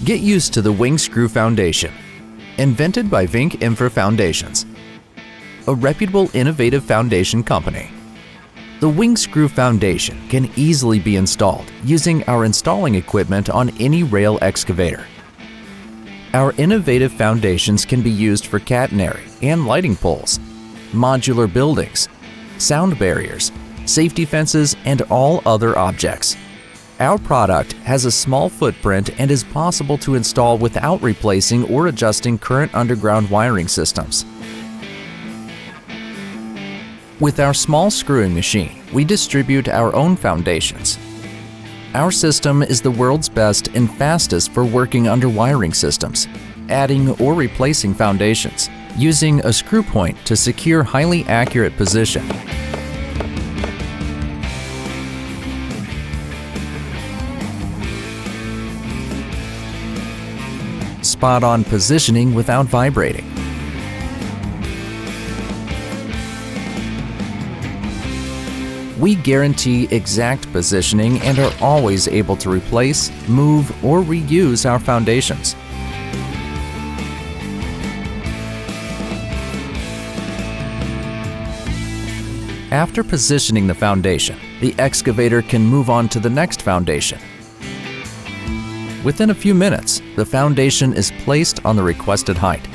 Get used to the Weenk Screw Foundation, invented by Weenk InfraFoundations, a reputable, innovative foundation company. The Weenk Screw Foundation can easily be installed using our installing equipment on any rail excavator. Our innovative foundations can be used for catenary and lighting poles, modular buildings, sound barriers, safety fences, and all other objects. Our product has a small footprint and is possible to install without replacing or adjusting current underground wiring systems. With our small screwing machine, we distribute our own foundations. Our system is the world's best and fastest for working under wiring systems, adding or replacing foundations, using a screw point to secure highly accurate position. Spot-on positioning without vibrating. We guarantee exact positioning and are always able to replace, move, or reuse our foundations. After positioning the foundation, the excavator can move on to the next foundation. Within a few minutes, the foundation is placed on the requested height.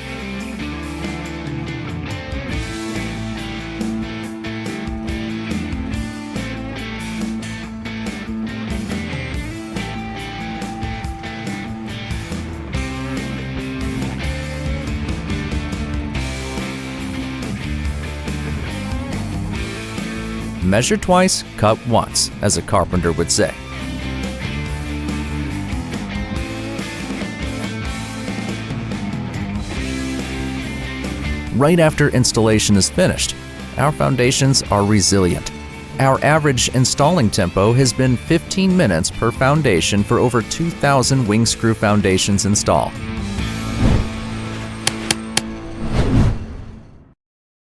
Measure twice, cut once, as a carpenter would say. Right after installation is finished, our foundations are resilient. Our average installing tempo has been 15 minutes per foundation for over 2,000 Weenk Screw foundations installed.